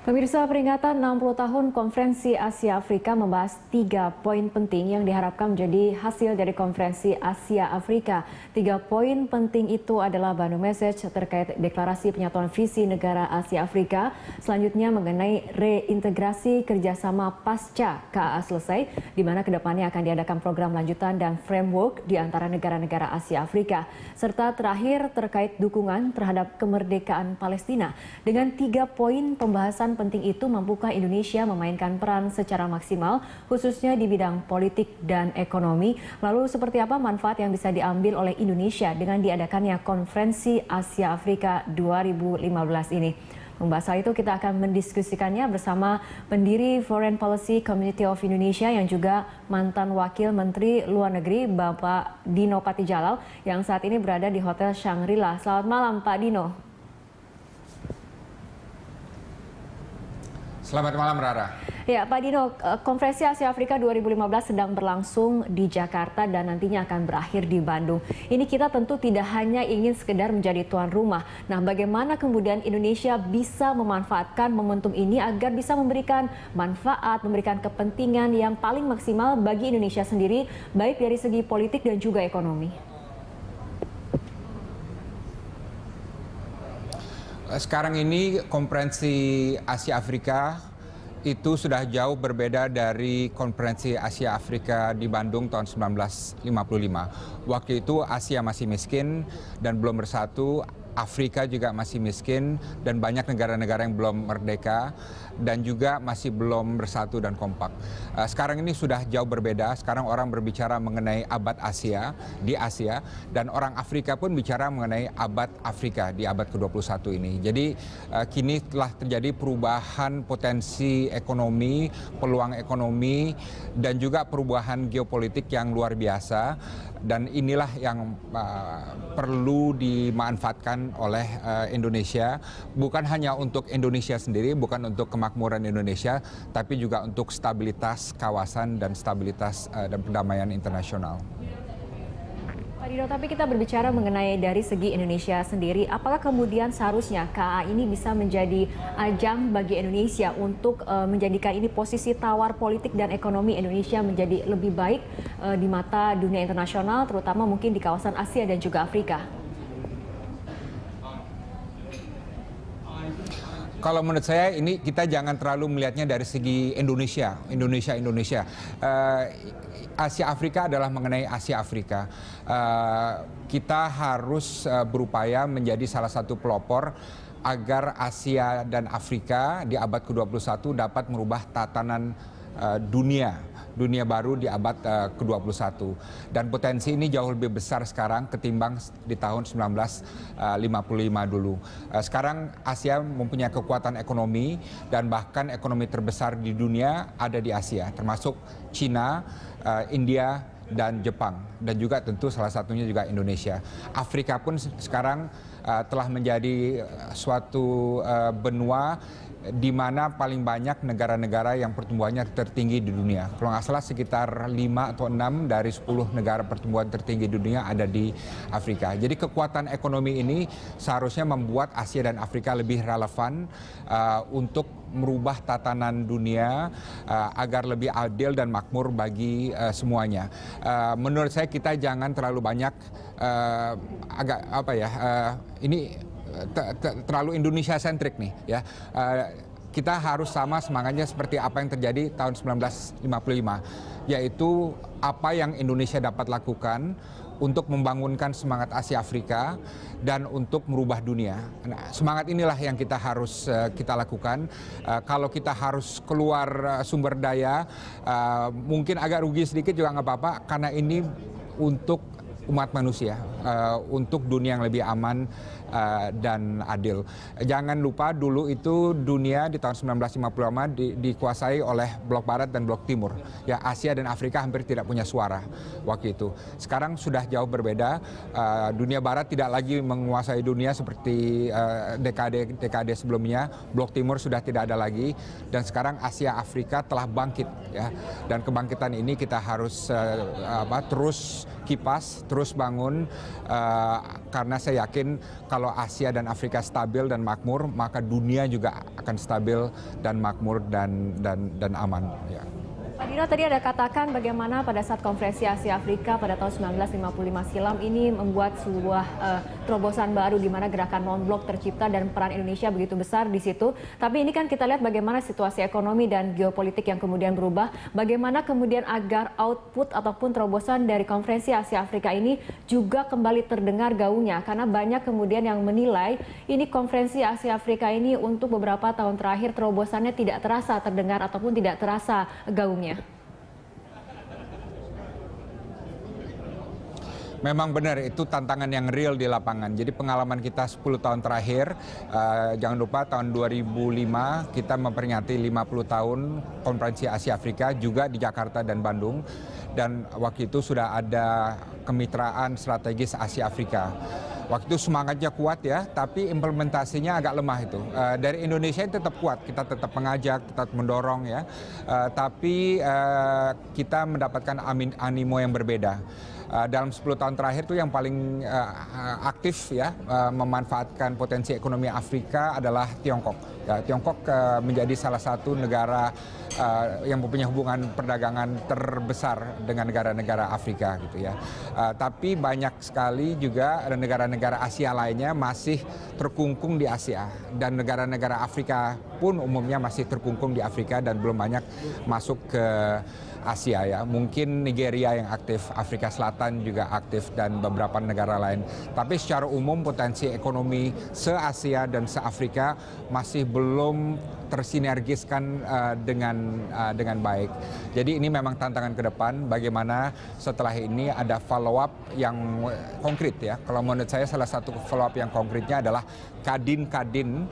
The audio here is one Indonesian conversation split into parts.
Pemirsa, peringatan 60 tahun Konferensi Asia Afrika membahas 3 poin penting yang diharapkan menjadi hasil dari Konferensi Asia Afrika. 3 poin penting itu adalah Bandung Message terkait deklarasi penyatuan visi negara Asia Afrika, selanjutnya mengenai reintegrasi kerjasama pasca KAA selesai, di mana kedepannya akan diadakan program lanjutan dan framework di antara negara-negara Asia Afrika, serta terakhir terkait dukungan terhadap kemerdekaan Palestina. Dengan 3 poin pembahasan penting itu, mampukah Indonesia memainkan peran secara maksimal, khususnya di bidang politik dan ekonomi? Lalu seperti apa manfaat yang bisa diambil oleh Indonesia dengan diadakannya Konferensi Asia Afrika 2015 ini? Membahas hal itu kita akan mendiskusikannya bersama pendiri Foreign Policy Community of Indonesia yang juga mantan Wakil Menteri Luar Negeri Bapak Dino Patijalal yang saat ini berada di Hotel Shangri-La. Selamat malam Pak Dino. Selamat malam Rara. Ya Pak Dino, Konferensi Asia Afrika 2015 sedang berlangsung di Jakarta dan nantinya akan berakhir di Bandung. Ini kita tentu tidak hanya ingin sekedar menjadi tuan rumah. Nah, bagaimana kemudian Indonesia bisa memanfaatkan momentum ini agar bisa memberikan manfaat, memberikan kepentingan yang paling maksimal bagi Indonesia sendiri, baik dari segi politik dan juga ekonomi? Sekarang ini Konferensi Asia Afrika itu sudah jauh berbeda dari Konferensi Asia Afrika di Bandung tahun 1955. Waktu itu Asia masih miskin dan belum bersatu, Afrika juga masih miskin dan banyak negara-negara yang belum merdeka dan juga masih belum bersatu dan kompak. Sekarang ini sudah jauh berbeda. Sekarang orang berbicara mengenai abad Asia di Asia dan orang Afrika pun bicara mengenai abad Afrika di abad ke-21 ini. Jadi kini telah terjadi perubahan potensi ekonomi, peluang ekonomi dan juga perubahan geopolitik yang luar biasa. Dan inilah yang perlu dimanfaatkan oleh Indonesia, bukan hanya untuk Indonesia sendiri, bukan untuk kemakmuran Indonesia, tapi juga untuk stabilitas kawasan dan stabilitas dan perdamaian internasional. Pak Dino, tapi kita berbicara mengenai dari segi Indonesia sendiri, apakah kemudian seharusnya KAA ini bisa menjadi ajang bagi Indonesia untuk menjadikan ini posisi tawar politik dan ekonomi Indonesia menjadi lebih baik di mata dunia internasional, terutama mungkin di kawasan Asia dan juga Afrika? Kalau menurut saya ini kita jangan terlalu melihatnya dari segi Indonesia. Asia Afrika adalah mengenai Asia Afrika. Kita harus berupaya menjadi salah satu pelopor agar Asia dan Afrika di abad ke-21 dapat merubah tatanan dunia baru di abad ke-21. Dan potensi ini jauh lebih besar sekarang ketimbang di tahun 1955 dulu. Sekarang Asia mempunyai kekuatan ekonomi dan bahkan ekonomi terbesar di dunia ada di Asia, termasuk Cina, India, dan Jepang. Dan juga tentu salah satunya juga Indonesia. Afrika pun sekarang telah menjadi suatu benua di mana paling banyak negara-negara yang pertumbuhannya tertinggi di dunia. Kalau nggak salah sekitar 5 atau 6 dari 10 negara pertumbuhan tertinggi di dunia ada di Afrika. Jadi kekuatan ekonomi ini seharusnya membuat Asia dan Afrika lebih relevan untuk merubah tatanan dunia agar lebih adil dan makmur bagi semuanya. Menurut saya kita jangan terlalu banyak terlalu Indonesia sentrik nih ya. Kita harus sama semangatnya seperti apa yang terjadi tahun 1955, yaitu apa yang Indonesia dapat lakukan untuk membangunkan semangat Asia Afrika dan untuk merubah dunia. Nah, semangat inilah yang kita harus kita lakukan. Kalau kita harus keluar sumber daya, mungkin agak rugi sedikit juga nggak apa-apa, karena ini untuk umat manusia, untuk dunia yang lebih aman dan adil. Jangan lupa dulu itu dunia di tahun 1955 dikuasai oleh blok barat dan blok timur. Ya, Asia dan Afrika hampir tidak punya suara waktu itu. Sekarang sudah jauh berbeda. Dunia barat tidak lagi menguasai dunia seperti dekade sebelumnya. Blok timur sudah tidak ada lagi dan sekarang Asia Afrika telah bangkit ya. Dan kebangkitan ini kita harus terus kipas, terus bangun karena saya yakin kalau Asia dan Afrika stabil dan makmur, maka dunia juga akan stabil dan makmur dan aman. Ya. Pak Dino tadi ada katakan bagaimana pada saat konferensi Asia Afrika pada tahun 1955 silam ini membuat sebuah terobosan baru di mana gerakan non-blok tercipta dan peran Indonesia begitu besar di situ. Tapi ini kan kita lihat bagaimana situasi ekonomi dan geopolitik yang kemudian berubah. Bagaimana kemudian agar output ataupun terobosan dari konferensi Asia Afrika ini juga kembali terdengar gaungnya. Karena banyak kemudian yang menilai ini konferensi Asia Afrika ini untuk beberapa tahun terakhir terobosannya tidak terasa terdengar ataupun tidak terasa gaungnya. Memang benar, itu tantangan yang real di lapangan. Jadi pengalaman kita 10 tahun terakhir, jangan lupa tahun 2005 kita memperingati 50 tahun Konferensi Asia Afrika juga di Jakarta dan Bandung. Dan waktu itu sudah ada kemitraan strategis Asia Afrika. Waktu itu semangatnya kuat ya, tapi implementasinya agak lemah itu. Dari Indonesia tetap kuat, kita tetap mengajak, tetap mendorong ya. Tapi kita mendapatkan animo yang berbeda. Dalam 10 tahun terakhir itu yang paling aktif ya memanfaatkan potensi ekonomi Afrika adalah Tiongkok. Ya, Tiongkok menjadi salah satu negara yang mempunyai hubungan perdagangan terbesar dengan negara-negara Afrika gitu ya. Tapi banyak sekali juga negara-negara Asia lainnya masih terkungkung di Asia, dan negara-negara Afrika pun umumnya masih terkungkung di Afrika dan belum banyak masuk ke Asia ya. Mungkin Nigeria yang aktif, Afrika Selatan juga aktif, dan beberapa negara lain. Tapi secara umum potensi ekonomi se-Asia dan se-Afrika masih belum tersinergiskan dengan baik. Jadi ini memang tantangan ke depan, bagaimana setelah ini ada follow up yang konkret ya. Kalau menurut saya salah satu follow up yang konkretnya adalah kadin-kadin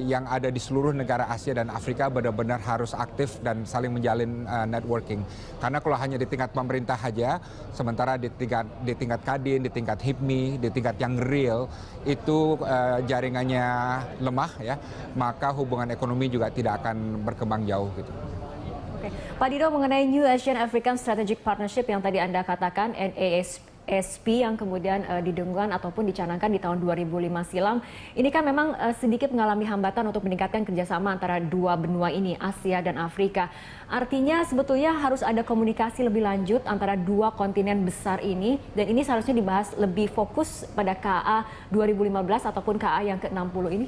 yang ada di seluruh negara Asia dan Afrika benar-benar harus aktif dan saling menjalin networking. Karena kalau hanya di tingkat pemerintah saja, sementara di tingkat kadin, di tingkat HIPMI, di tingkat yang real itu jaringannya lemah ya, maka hubungan ekonomi juga tidak akan berkembang jauh gitu. Oke. Pak Dino, mengenai New Asian African Strategic Partnership yang tadi Anda katakan, NASP yang kemudian didengungkan ataupun dicanangkan di tahun 2005 silam, ini kan memang sedikit mengalami hambatan untuk meningkatkan kerjasama antara dua benua ini, Asia dan Afrika. Artinya sebetulnya harus ada komunikasi lebih lanjut antara dua kontinen besar ini, dan ini seharusnya dibahas lebih fokus pada KA 2015 ataupun KA yang ke-60 ini?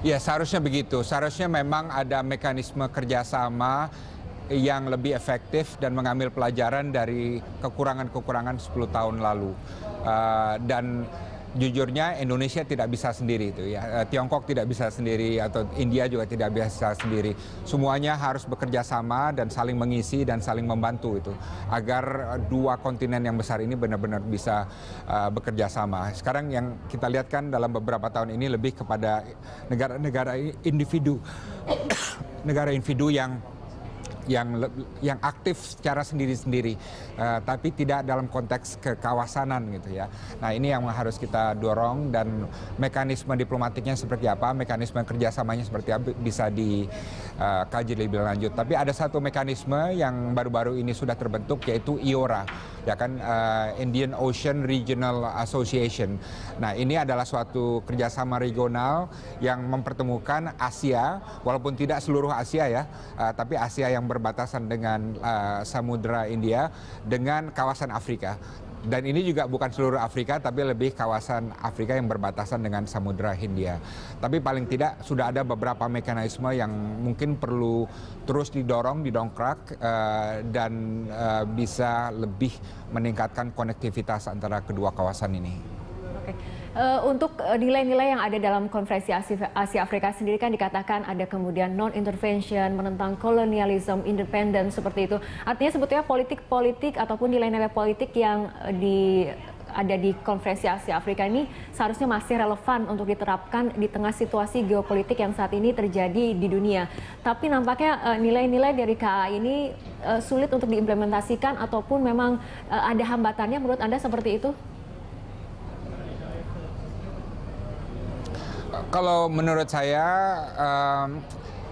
Ya, seharusnya begitu. Seharusnya memang ada mekanisme kerjasama yang lebih efektif dan mengambil pelajaran dari kekurangan-kekurangan 10 tahun lalu. Dan jujurnya Indonesia tidak bisa sendiri itu ya. Tiongkok tidak bisa sendiri atau India juga tidak bisa sendiri. Semuanya harus bekerja sama dan saling mengisi dan saling membantu itu agar dua kontinen yang besar ini benar-benar bisa bekerja sama. Sekarang yang kita lihat kan dalam beberapa tahun ini lebih kepada negara-negara individu negara individu yang aktif secara sendiri-sendiri, tapi tidak dalam konteks kekawasanan gitu ya. Nah ini yang harus kita dorong, dan mekanisme diplomatiknya seperti apa, mekanisme kerjasamanya seperti apa bisa dikaji lebih lanjut. Tapi ada satu mekanisme yang baru-baru ini sudah terbentuk, yaitu IORA, ya kan, Indian Ocean Regional Association. Nah ini adalah suatu kerjasama regional yang mempertemukan Asia, walaupun tidak seluruh Asia ya, tapi Asia yang berbatasan dengan Samudra India dengan kawasan Afrika. Dan ini juga bukan seluruh Afrika, tapi lebih kawasan Afrika yang berbatasan dengan Samudra Hindia. Tapi paling tidak sudah ada beberapa mekanisme yang mungkin perlu terus didongkrak dan bisa lebih meningkatkan konektivitas antara kedua kawasan ini. Oke. Untuk nilai-nilai yang ada dalam konferensi Asia Afrika sendiri kan dikatakan ada kemudian non-intervention, menentang kolonialisme, independen seperti itu. Artinya sebetulnya politik-politik ataupun nilai-nilai politik yang ada di konferensi Asia Afrika ini seharusnya masih relevan untuk diterapkan di tengah situasi geopolitik yang saat ini terjadi di dunia. Tapi nampaknya nilai-nilai dari KA ini sulit untuk diimplementasikan ataupun memang ada hambatannya, menurut Anda seperti itu? Kalau menurut saya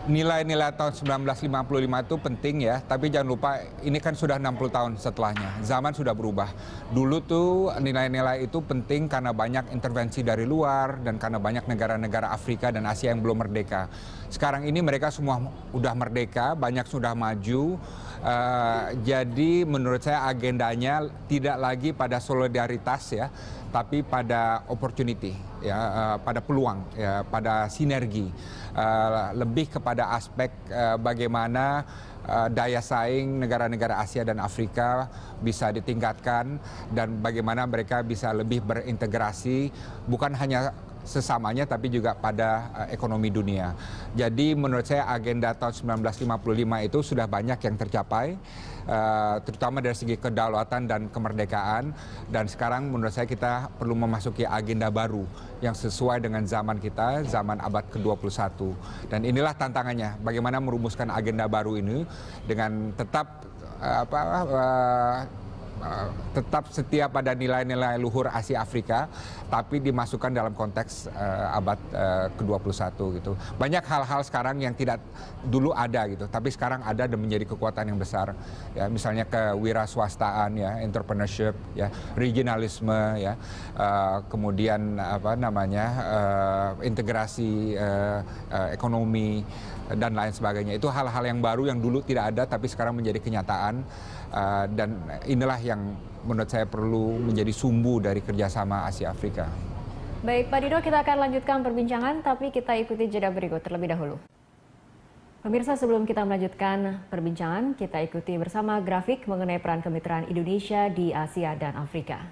nilai-nilai tahun 1955 itu penting ya, tapi jangan lupa ini kan sudah 60 tahun setelahnya. Zaman sudah berubah. Dulu tuh nilai-nilai itu penting karena banyak intervensi dari luar dan karena banyak negara-negara Afrika dan Asia yang belum merdeka. Sekarang ini mereka semua udah merdeka, banyak sudah maju. Jadi menurut saya agendanya tidak lagi pada solidaritas ya, tapi pada opportunity ya, pada peluang ya, pada sinergi, lebih kepada aspek bagaimana daya saing negara-negara Asia dan Afrika bisa ditingkatkan dan bagaimana mereka bisa lebih berintegrasi bukan hanya sesamanya tapi juga pada ekonomi dunia. Jadi menurut saya agenda tahun 1955 itu sudah banyak yang tercapai, terutama dari segi kedaulatan dan kemerdekaan, dan sekarang menurut saya kita perlu memasuki agenda baru yang sesuai dengan zaman kita, zaman abad ke-21. Dan inilah tantangannya, bagaimana merumuskan agenda baru ini dengan tetap tetap setia pada nilai-nilai luhur Asia Afrika, tapi dimasukkan dalam konteks abad ke-21 gitu. Banyak hal-hal sekarang yang tidak dulu ada gitu, tapi sekarang ada dan menjadi kekuatan yang besar. Ya, misalnya kewirausahaan ya, entrepreneurship ya, regionalisme ya, kemudian integrasi ekonomi dan lain sebagainya. Itu hal-hal yang baru yang dulu tidak ada tapi sekarang menjadi kenyataan. Dan inilah yang menurut saya perlu menjadi sumbu dari kerjasama Asia Afrika. Baik Pak Dino, kita akan lanjutkan perbincangan, tapi kita ikuti jeda berikut terlebih dahulu. Pemirsa, sebelum kita melanjutkan perbincangan, kita ikuti bersama grafik mengenai peran kemitraan Indonesia di Asia dan Afrika.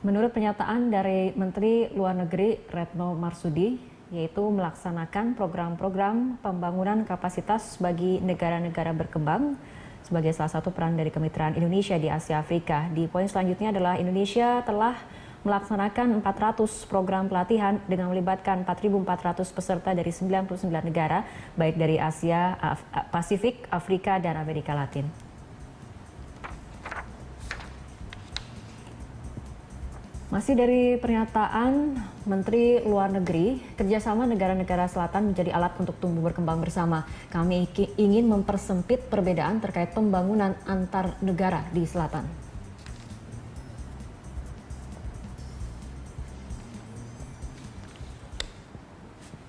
Menurut pernyataan dari Menteri Luar Negeri Retno Marsudi, yaitu melaksanakan program-program pembangunan kapasitas bagi negara-negara berkembang sebagai salah satu peran dari kemitraan Indonesia di Asia Afrika. Di poin selanjutnya adalah Indonesia telah melaksanakan 400 program pelatihan dengan melibatkan 4.400 peserta dari 99 negara, baik dari Asia, Pasifik, Afrika, dan Amerika Latin. Masih dari pernyataan Menteri Luar Negeri, kerjasama negara-negara selatan menjadi alat untuk tumbuh berkembang bersama. Kami ingin mempersempit perbedaan terkait pembangunan antar negara di selatan.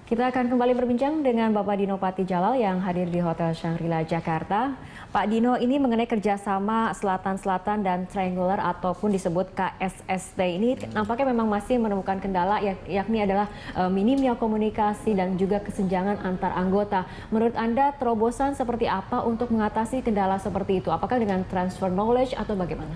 Kita akan kembali berbincang dengan Bapak Dino Patijalal yang hadir di Hotel Shangri-La Jakarta. Pak Dino, ini mengenai kerjasama Selatan-Selatan dan Triangular ataupun disebut KSST ini nampaknya memang masih menemukan kendala, yakni adalah minimnya komunikasi dan juga kesenjangan antar anggota. Menurut Anda, terobosan seperti apa untuk mengatasi kendala seperti itu? Apakah dengan transfer knowledge atau bagaimana?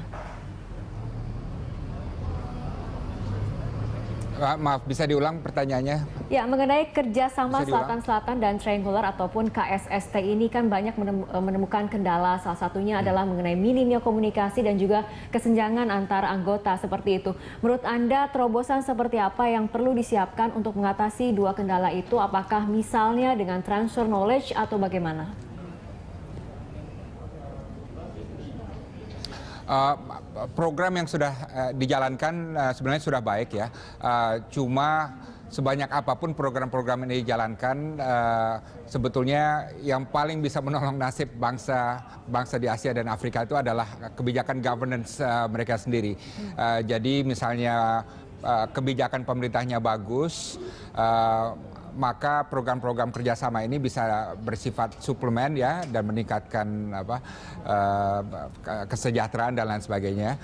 Maaf, bisa diulang pertanyaannya? Ya, mengenai kerjasama Selatan-Selatan dan Triangular ataupun KSST ini kan banyak menemukan kendala. Salah satunya adalah mengenai minimnya komunikasi dan juga kesenjangan antar anggota seperti itu. Menurut Anda, terobosan seperti apa yang perlu disiapkan untuk mengatasi dua kendala itu? Apakah misalnya dengan transfer knowledge atau bagaimana? Program yang sudah dijalankan sebenarnya sudah baik ya. Cuma sebanyak apapun program-program ini dijalankan, sebetulnya yang paling bisa menolong nasib bangsa di Asia dan Afrika itu adalah kebijakan governance mereka sendiri. Jadi misalnya kebijakan pemerintahnya bagus, maka program-program kerjasama ini bisa bersifat suplemen ya dan meningkatkan kesejahteraan dan lain sebagainya.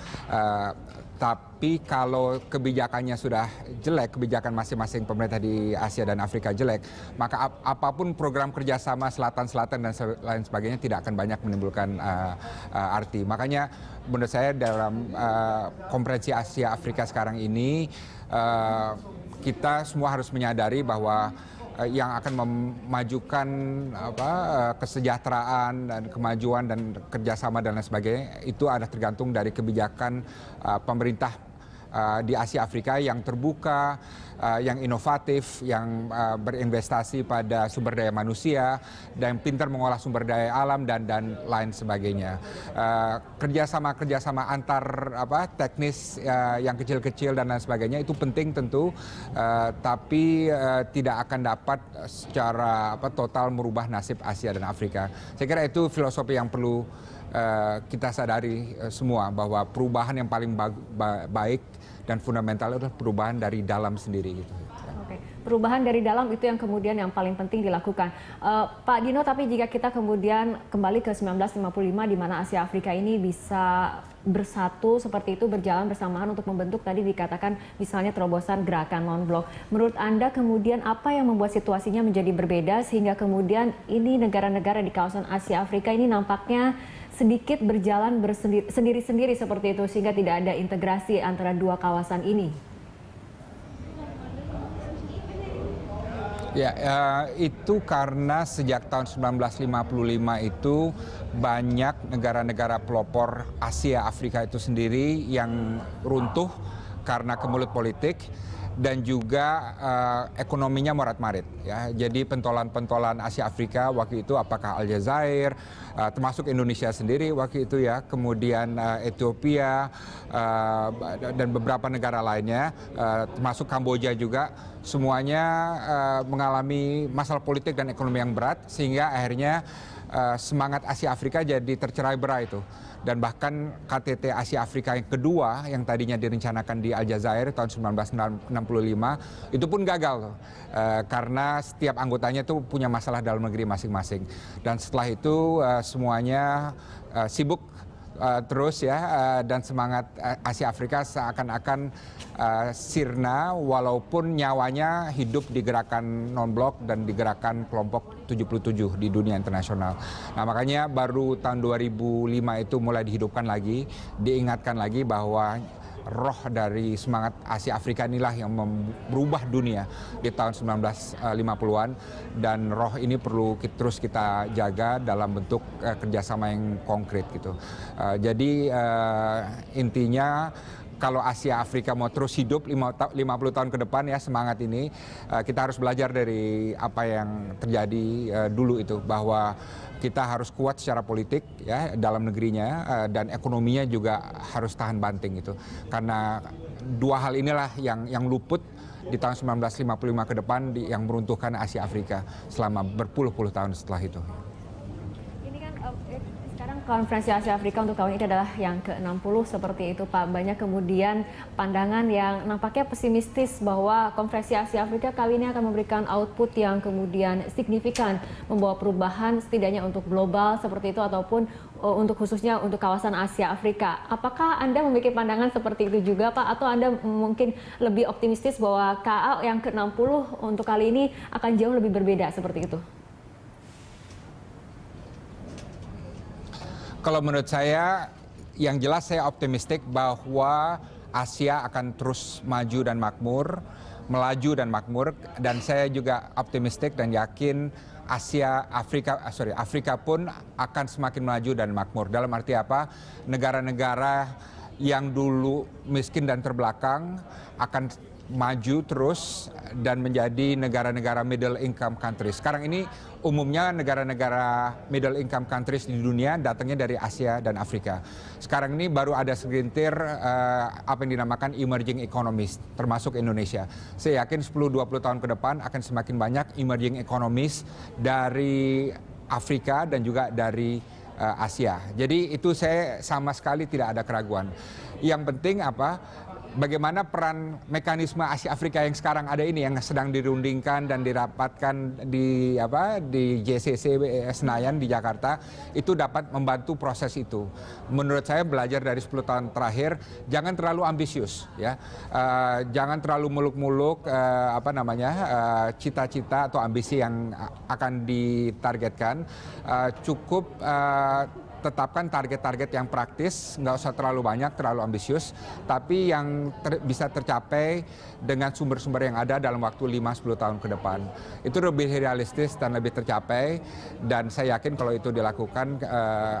Tapi kalau kebijakannya sudah jelek, kebijakan masing-masing pemerintah di Asia dan Afrika jelek, maka apapun program kerjasama Selatan-Selatan dan lain sebagainya tidak akan banyak menimbulkan arti. Makanya menurut saya dalam konferensi Asia Afrika sekarang ini, kita semua harus menyadari bahwa yang akan memajukan kesejahteraan dan kemajuan dan kerjasama dan lain sebagainya itu ada tergantung dari kebijakan pemerintah di Asia Afrika yang terbuka, yang inovatif, yang berinvestasi pada sumber daya manusia, dan pintar mengolah sumber daya alam dan lain sebagainya. Kerjasama antar teknis yang kecil-kecil dan lain sebagainya itu penting tentu, tapi tidak akan dapat secara total merubah nasib Asia dan Afrika. Saya kira itu filosofi yang perlu kita sadari semua, bahwa perubahan yang paling baik dan fundamental adalah perubahan dari dalam sendiri gitu. Oke, perubahan dari dalam itu yang kemudian yang paling penting dilakukan. Pak Dino, tapi jika kita kemudian kembali ke 1955 di mana Asia Afrika ini bisa bersatu seperti itu, berjalan bersamaan untuk membentuk tadi dikatakan misalnya terobosan gerakan non-blok. Menurut Anda kemudian apa yang membuat situasinya menjadi berbeda sehingga kemudian ini negara-negara di kawasan Asia Afrika ini nampaknya sedikit berjalan sendiri-sendiri seperti itu sehingga tidak ada integrasi antara dua kawasan ini? Ya, itu karena sejak tahun 1955 itu banyak negara-negara pelopor Asia Afrika itu sendiri yang runtuh karena kemelut politik dan juga ekonominya morat-marit. Ya. Jadi pentolan-pentolan Asia Afrika waktu itu apakah Aljazair, termasuk Indonesia sendiri waktu itu ya, kemudian Ethiopia dan beberapa negara lainnya, termasuk Kamboja juga, semuanya mengalami masalah politik dan ekonomi yang berat sehingga akhirnya semangat Asia Afrika jadi tercerai-berai itu. Dan bahkan KTT Asia Afrika yang kedua yang tadinya direncanakan di Aljazair tahun 1965 itu pun gagal karena setiap anggotanya itu punya masalah dalam negeri masing-masing. Dan setelah itu semuanya sibuk terus ya, dan semangat Asia Afrika seakan-akan sirna walaupun nyawanya hidup di gerakan non-blok dan di gerakan kelompok 77 di dunia internasional. Nah makanya baru tahun 2005 itu mulai dihidupkan lagi, diingatkan lagi bahwa roh dari semangat Asia Afrika inilah yang merubah dunia di tahun 1950-an, dan roh ini perlu terus kita jaga dalam bentuk kerjasama yang konkret gitu. Jadi intinya kalau Asia Afrika mau terus hidup 50 tahun ke depan ya, semangat ini kita harus belajar dari apa yang terjadi dulu itu, bahwa kita harus kuat secara politik ya dalam negerinya, dan ekonominya juga harus tahan banting itu. Karena dua hal inilah yang luput di tahun 1955 ke depan yang meruntuhkan Asia Afrika selama berpuluh-puluh tahun setelah itu. Sekarang konferensi Asia Afrika untuk tahun ini adalah yang ke-60 seperti itu Pak. Banyak kemudian pandangan yang nampaknya pesimistis bahwa konferensi Asia Afrika kali ini akan memberikan output yang kemudian signifikan, membawa perubahan setidaknya untuk global seperti itu ataupun untuk khususnya untuk kawasan Asia Afrika. Apakah Anda memiliki pandangan seperti itu juga Pak, atau Anda mungkin lebih optimistis bahwa KA yang ke-60 untuk kali ini akan jauh lebih berbeda seperti itu? Kalau menurut saya, yang jelas saya optimistik bahwa Asia akan terus maju dan makmur, melaju dan makmur, dan saya juga optimistik dan yakin Afrika pun akan semakin maju dan makmur. Dalam arti apa? Negara-negara yang dulu miskin dan terbelakang akan maju terus dan menjadi negara-negara middle income countries. Sekarang ini umumnya negara-negara middle income countries di dunia datangnya dari Asia dan Afrika. Sekarang ini baru ada segelintir apa yang dinamakan emerging economies, termasuk Indonesia. Saya yakin 10-20 tahun ke depan akan semakin banyak emerging economies dari Afrika dan juga dari Asia. Jadi itu saya sama sekali tidak ada keraguan. Yang penting apa? Bagaimana peran mekanisme Asia Afrika yang sekarang ada ini, yang sedang dirundingkan dan dirapatkan di JCC Senayan di Jakarta, itu dapat membantu proses itu. Menurut saya belajar dari 10 tahun terakhir, jangan terlalu ambisius ya, jangan terlalu muluk-muluk cita-cita atau ambisi yang akan ditargetkan, cukup tetapkan target-target yang praktis, nggak usah terlalu banyak, terlalu ambisius, tapi yang bisa tercapai dengan sumber-sumber yang ada dalam waktu 5-10 tahun ke depan. Itu lebih realistis dan lebih tercapai, dan saya yakin kalau itu dilakukan,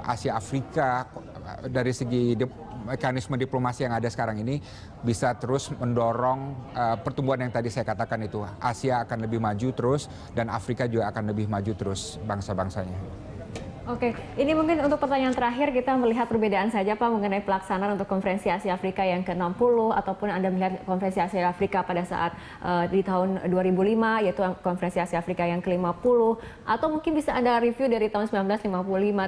Asia Afrika dari segi mekanisme diplomasi yang ada sekarang ini bisa terus mendorong pertumbuhan yang tadi saya katakan itu. Asia akan lebih maju terus dan Afrika juga akan lebih maju terus bangsa-bangsanya. Oke, ini mungkin untuk pertanyaan terakhir kita melihat perbedaan saja Pak mengenai pelaksanaan untuk Konferensi Asia Afrika yang ke-60 ataupun Anda melihat Konferensi Asia Afrika pada saat di tahun 2005 yaitu Konferensi Asia Afrika yang ke-50 atau mungkin bisa Anda review dari tahun 1955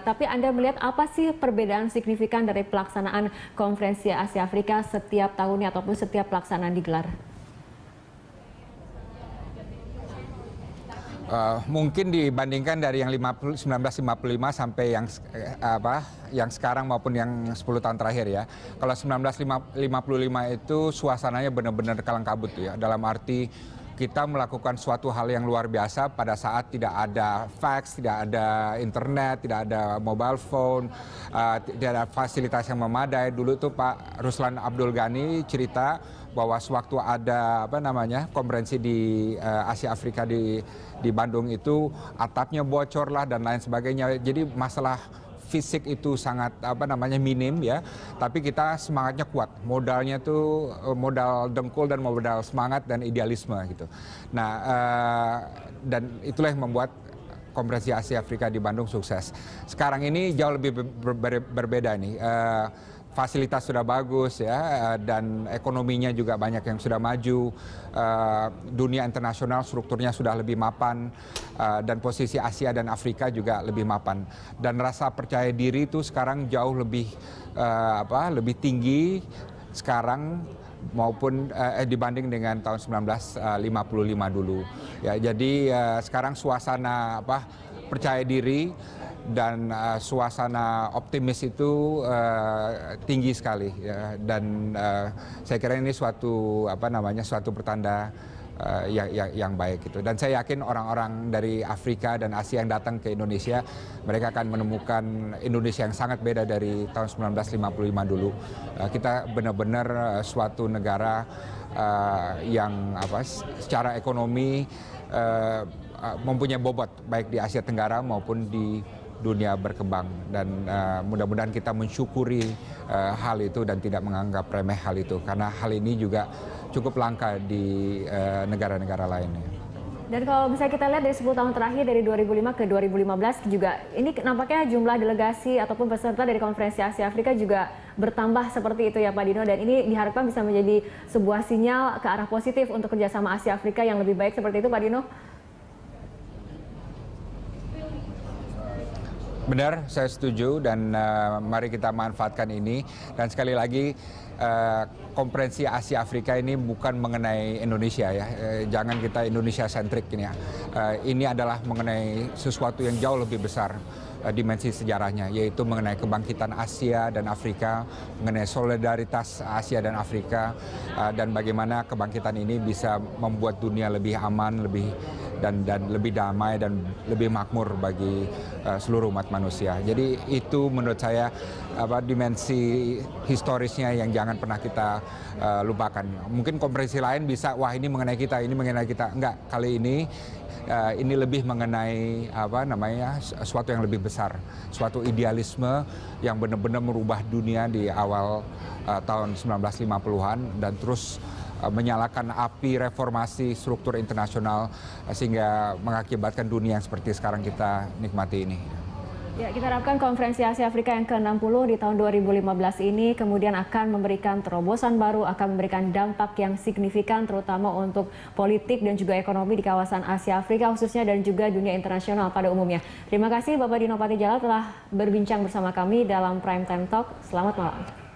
tapi Anda melihat apa sih perbedaan signifikan dari pelaksanaan Konferensi Asia Afrika setiap tahunnya ataupun setiap pelaksanaan digelar? Mungkin dibandingkan dari yang 1955 sampai yang sekarang maupun yang 10 tahun terakhir ya. Kalau 1955 itu suasananya benar-benar kalang kabut ya. Dalam arti kita melakukan suatu hal yang luar biasa pada saat tidak ada fax, tidak ada internet, tidak ada mobile phone, tidak ada fasilitas yang memadai. Dulu tuh Pak Ruslan Abdul Ghani cerita bahwa sewaktu ada konferensi di Asia Afrika di Bandung itu atapnya bocor lah dan lain sebagainya. Jadi masalah fisik itu sangat minim ya, tapi kita semangatnya kuat. Modalnya tuh modal dengkul dan modal semangat dan idealisme gitu. Nah, dan itulah yang membuat Konferensi Asia Afrika di Bandung sukses. Sekarang ini jauh lebih berbeda nih. Fasilitas sudah bagus ya, dan ekonominya juga banyak yang sudah maju. Dunia internasional strukturnya sudah lebih mapan, dan posisi Asia dan Afrika juga lebih mapan. Dan rasa percaya diri itu sekarang jauh lebih tinggi sekarang maupun dibanding dengan tahun 1955 dulu. Ya, jadi sekarang suasana percaya diri dan suasana optimis itu tinggi sekali ya. Dan saya kira ini suatu pertanda yang baik gitu. Dan saya yakin orang-orang dari Afrika dan Asia yang datang ke Indonesia, mereka akan menemukan Indonesia yang sangat beda dari tahun 1955 dulu. Kita benar-benar suatu negara yang secara ekonomi mempunyai bobot baik di Asia Tenggara maupun di dunia berkembang, dan mudah-mudahan kita mensyukuri hal itu dan tidak menganggap remeh hal itu, karena hal ini juga cukup langka di negara-negara lainnya. Dan kalau misalnya kita lihat dari 10 tahun terakhir dari 2005 ke 2015 juga ini nampaknya jumlah delegasi ataupun peserta dari Konferensi Asia Afrika juga bertambah seperti itu ya Pak Dino, dan ini diharapkan bisa menjadi sebuah sinyal ke arah positif untuk kerjasama Asia Afrika yang lebih baik seperti itu Pak Dino. Benar, saya setuju, dan mari kita manfaatkan ini. Dan sekali lagi, Konferensi Asia Afrika ini bukan mengenai Indonesia ya. Jangan kita Indonesia sentrik ini ya. Ini adalah mengenai sesuatu yang jauh lebih besar dimensi sejarahnya, yaitu mengenai kebangkitan Asia dan Afrika, mengenai solidaritas Asia dan Afrika, dan bagaimana kebangkitan ini bisa membuat dunia lebih aman, lebih damai dan lebih makmur bagi seluruh umat manusia. Jadi itu menurut saya dimensi historisnya yang jangan pernah kita lupakan. Mungkin konferensi lain bisa, wah ini mengenai kita, ini mengenai kita. Enggak, kali ini lebih mengenai sesuatu yang lebih besar, suatu idealisme yang benar-benar merubah dunia di awal tahun 1950-an dan terus menyalakan api reformasi struktur internasional sehingga mengakibatkan dunia yang seperti sekarang kita nikmati ini. Ya, kita harapkan Konferensi Asia Afrika yang ke-60 di tahun 2015 ini kemudian akan memberikan terobosan baru, akan memberikan dampak yang signifikan terutama untuk politik dan juga ekonomi di kawasan Asia Afrika khususnya dan juga dunia internasional pada umumnya. Terima kasih Bapak Dino Patijala telah berbincang bersama kami dalam Prime Time Talk. Selamat malam.